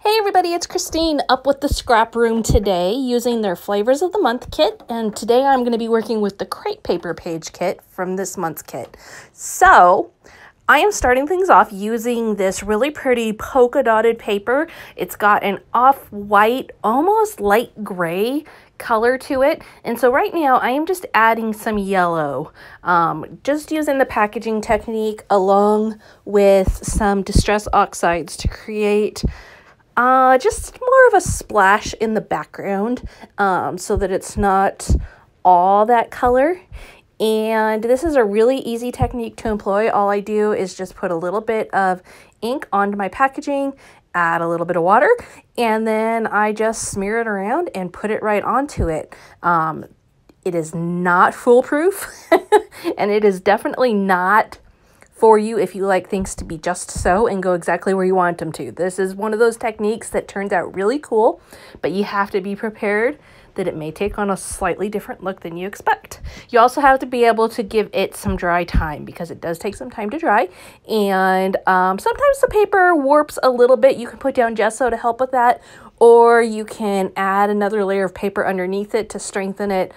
Hey everybody, it's Christine up with the Scrap Room today using their Flavors of the Month kit, and today I'm going to be working with the Crate Paper Page kit from this month's kit. So I am starting things off using this really pretty polka dotted paper. It's got an off-white, almost light gray color to it, and so right now I am just adding some yellow, just using the packaging technique along with some distress oxides to create just more of a splash in the background, so that it's not all that color. And this is a really easy technique to employ. All I do is just put a little bit of ink onto my packaging, add a little bit of water, and then I just smear it around and put it right onto it. It is not foolproof, and it is definitely not for you if you like things to be just so and go exactly where you want them to. This is one of those techniques that turns out really cool, but you have to be prepared that it may take on a slightly different look than you expect. You also have to be able to give it some dry time because it does take some time to dry, and sometimes the paper warps a little bit. You can put down gesso to help with that, or you can add another layer of paper underneath it to strengthen it.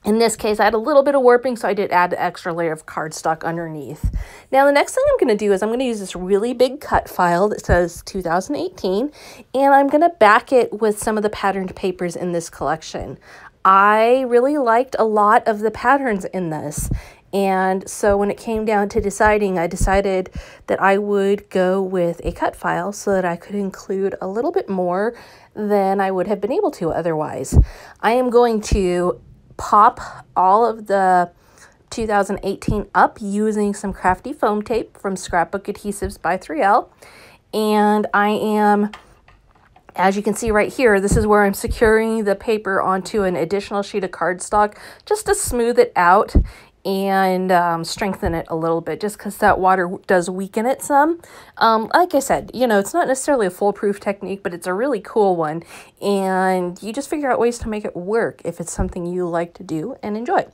In this case, I had a little bit of warping, so I did add an extra layer of cardstock underneath. Now, the next thing I'm going to do is I'm going to use this really big cut file that says 2018, and I'm going to back it with some of the patterned papers in this collection. I really liked a lot of the patterns in this, and so when it came down to deciding, I decided that I would go with a cut file so that I could include a little bit more than I would have been able to otherwise. I am going to pop all of the 2018 up using some crafty foam tape from Scrapbook Adhesives by 3L. And I am, as you can see right here, this is where I'm securing the paper onto an additional sheet of cardstock just to smooth it out and strengthen it a little bit, just because that water does weaken it some. Like I said, you know, it's not necessarily a foolproof technique, but it's a really cool one, and you just figure out ways to make it work if it's something you like to do and enjoy.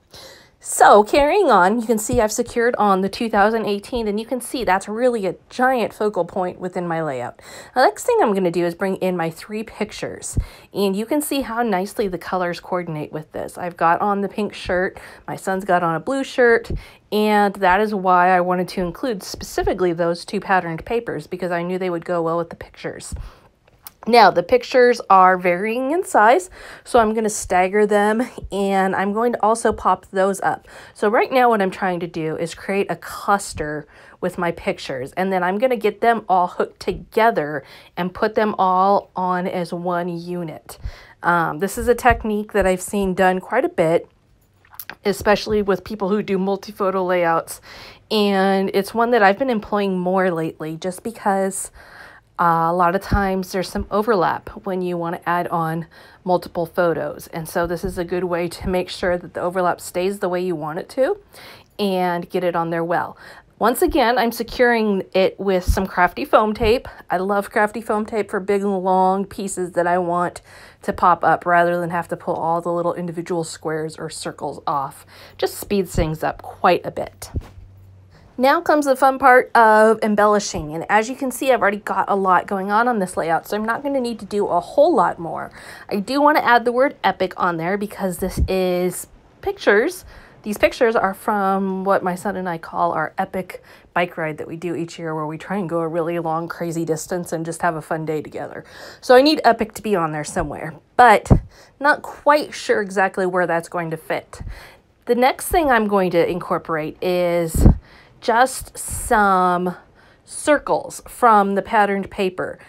So carrying on, you can see I've secured on the 2018, and you can see that's really a giant focal point within my layout. The next thing I'm going to do is bring in my 3 pictures, and you can see how nicely the colors coordinate with this. I've got on the pink shirt, my son's got on a blue shirt, and that is why I wanted to include specifically those 2 patterned papers, because I knew they would go well with the pictures. Now, the pictures are varying in size, so I'm going to stagger them, and I'm going to also pop those up. So right now what I'm trying to do is create a cluster with my pictures, and then I'm going to get them all hooked together and put them all on as one unit. This is a technique that I've seen done quite a bit, especially with people who do multi-photo layouts, and it's one that I've been employing more lately just because a lot of times there's some overlap when you want to add on multiple photos. And so this is a good way to make sure that the overlap stays the way you want it to and get it on there well. Once again, I'm securing it with some crafty foam tape. I love crafty foam tape for big and long pieces that I want to pop up rather than have to pull all the little individual squares or circles off. Just speeds things up quite a bit. Now comes the fun part of embellishing, and as you can see, I've already got a lot going on this layout, so I'm not going to need to do a whole lot more. I do want to add the word epic on there because this is pictures. These pictures are from what my son and I call our epic bike ride that we do each year, where we try and go a really long, crazy distance and just have a fun day together. So I need epic to be on there somewhere, but not quite sure exactly where that's going to fit. The next thing I'm going to incorporate is just some circles from the patterned paper.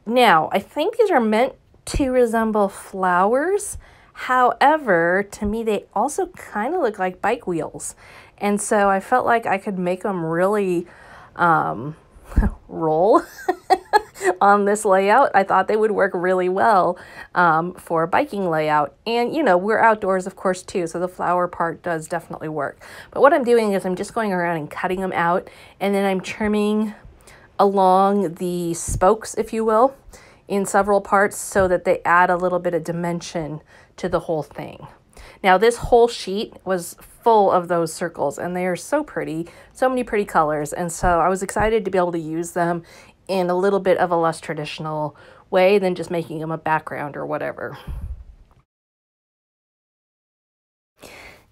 Now, I think these are meant to resemble flowers. However, to me, they also kind of look like bike wheels. And so I felt like I could make them really roll on this layout. I thought they would work really well for a biking layout. And, you know, we're outdoors, of course, too, so the flower part does definitely work. But what I'm doing is I'm just going around and cutting them out, and then I'm trimming along the spokes, if you will, in several parts so that they add a little bit of dimension to the whole thing. Now, this whole sheet was full of those circles, and they are so pretty, so many pretty colors, and so I was excited to be able to use them in a little bit of a less traditional way than just making them a background or whatever.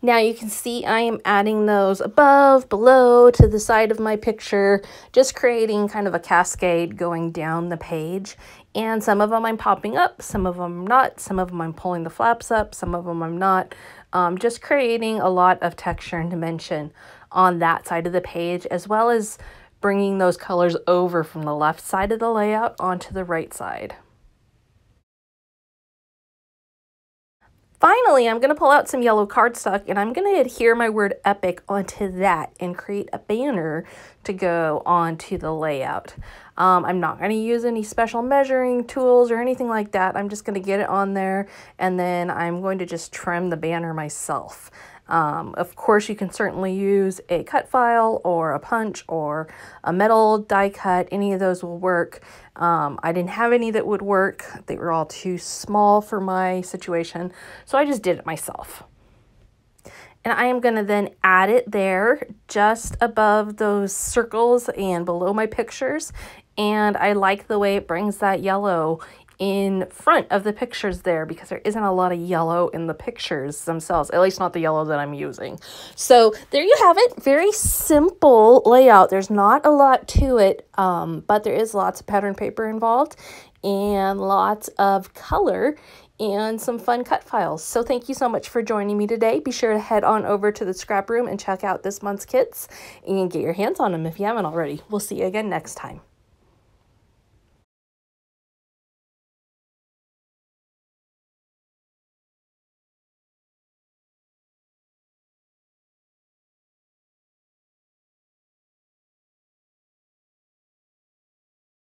Now you can see I am adding those above, below, to the side of my picture, just creating kind of a cascade going down the page. And some of them I'm popping up, some of them I'm not, some of them I'm pulling the flaps up, some of them I'm not. Just creating a lot of texture and dimension on that side of the page, as well as bringing those colors over from the left side of the layout onto the right side. Finally, I'm going to pull out some yellow cardstock and I'm going to adhere my word epic onto that and create a banner to go onto the layout. I'm not going to use any special measuring tools or anything like that. I'm just going to get it on there and then I'm going to just trim the banner myself. Of course, you can certainly use a cut file or a punch or a metal die cut. Any of those will work. I didn't have any that would work. They were all too small for my situation, so I just did it myself. And I am going to then add it there just above those circles and below my pictures. And I like the way it brings that yellow in front of the pictures there, because there isn't a lot of yellow in the pictures themselves, at least not the yellow that I'm using. So there you have it. Very simple layout. There's not a lot to it, but there is lots of pattern paper involved and lots of color and some fun cut files. So thank you so much for joining me today. Be sure to head on over to the Scrap Room and check out this month's kits and get your hands on them if you haven't already. We'll see you again next time.